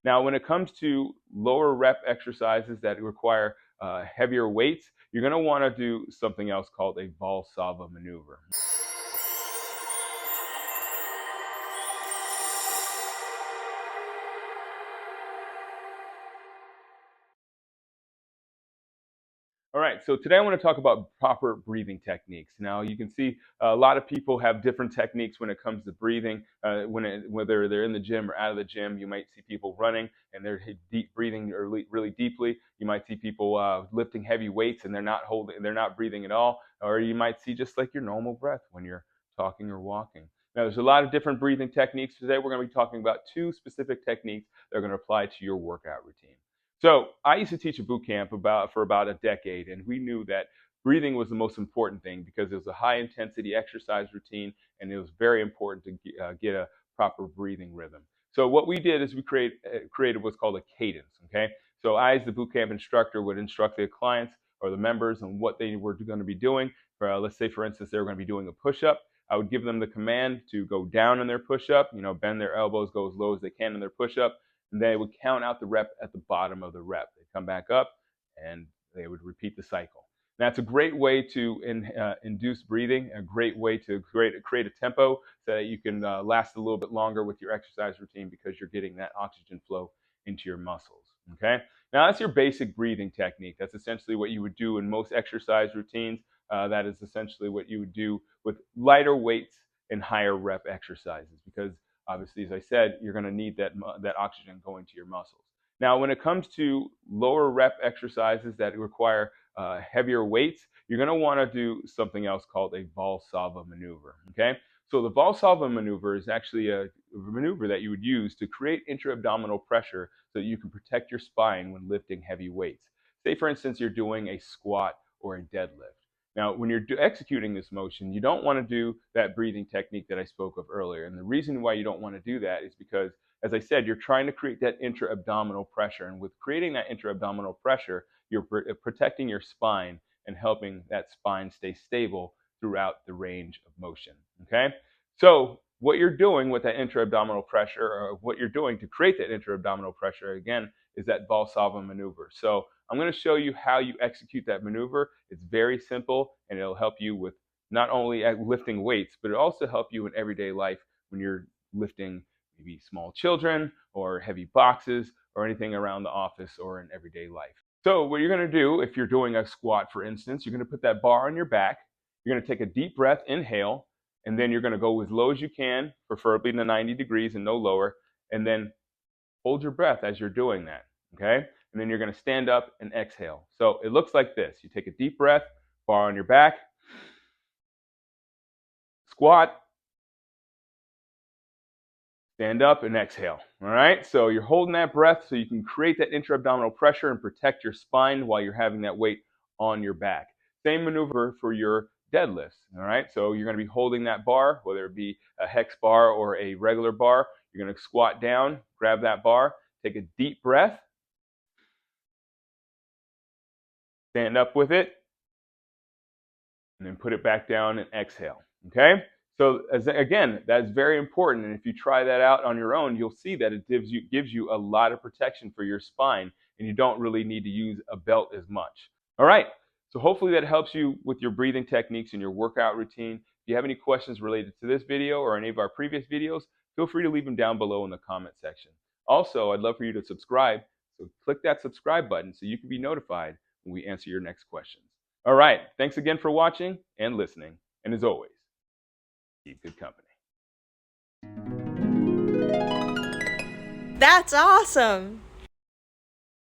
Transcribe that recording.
Now, when it comes to lower rep exercises that require heavier weights, you're going to want to do something else called a Valsalva maneuver. All right, so today I want to talk about proper breathing techniques. Now, you can see a lot of people have different techniques when it comes to breathing. Whether they're in the gym or out of the gym, you might see people running and they're deep breathing really deeply. You might see people lifting heavy weights and they're not breathing at all. Or you might see just like your normal breath when you're talking or walking. Now, there's a lot of different breathing techniques. Today, we're going to be talking about two specific techniques that are going to apply to your workout routine. So I used to teach a boot camp for about a decade, and we knew that breathing was the most important thing because it was a high intensity exercise routine, and it was very important to get a proper breathing rhythm. So what we did is we created what's called a cadence. Okay, so I, as the boot camp instructor, would instruct the clients or the members on what they were going to be doing. Let's say, for instance, they were going to be doing a push-up. I would give them the command to go down in their push-up, bend their elbows, go as low as they can in their push-up, and they would count out the rep at the bottom of the rep. They'd come back up and they would repeat the cycle. And that's a great way to induce breathing, a great way to create a tempo so that you can last a little bit longer with your exercise routine because you're getting that oxygen flow into your muscles. Okay, now that's your basic breathing technique. That's essentially what you would do in most exercise routines. That is essentially what you would do with lighter weights and higher rep exercises because obviously, as I said, you're going to need that oxygen going to your muscles. Now, when it comes to lower rep exercises that require heavier weights, you're going to want to do something else called a Valsalva maneuver. Okay, so the Valsalva maneuver is actually a maneuver that you would use to create intra-abdominal pressure so that you can protect your spine when lifting heavy weights. Say, for instance, you're doing a squat or a deadlift. Now, when you're executing this motion, you don't want to do that breathing technique that I spoke of earlier. And the reason why you don't want to do that is because, as I said, you're trying to create that intra-abdominal pressure. And with creating that intra-abdominal pressure, you're protecting your spine and helping that spine stay stable throughout the range of motion. Okay? So what you're doing with that intra-abdominal pressure, or what you're doing to create that intra-abdominal pressure, again, is that Valsalva maneuver. So I'm going to show you how you execute that maneuver. It's very simple, and it'll help you with not only lifting weights, but it'll also help you in everyday life when you're lifting maybe small children or heavy boxes or anything around the office or in everyday life. So what you're going to do, if you're doing a squat, for instance, you're going to put that bar on your back. You're going to take a deep breath, inhale, and then you're going to go as low as you can, preferably to 90 degrees and no lower, and then hold your breath as you're doing that, okay? And then you're going to stand up and exhale. So it looks like this. You take a deep breath, bar on your back, squat, stand up, and exhale. All right? So you're holding that breath so you can create that intra-abdominal pressure and protect your spine while you're having that weight on your back. Same maneuver for your deadlifts. All right? So you're going to be holding that bar, whether it be a hex bar or a regular bar. You're going to squat down, grab that bar, take a deep breath, stand up with it, and then put it back down and exhale. Okay? So again, that's very important. And if you try that out on your own, you'll see that it gives you a lot of protection for your spine, and you don't really need to use a belt as much. All right. So hopefully that helps you with your breathing techniques and your workout routine. If you have any questions related to this video or any of our previous videos, feel free to leave them down below in the comment section. Also, I'd love for you to subscribe. So click that subscribe button so you can be notified when we answer your next questions. All right. Thanks again for watching and listening. And as always, keep good company. That's awesome!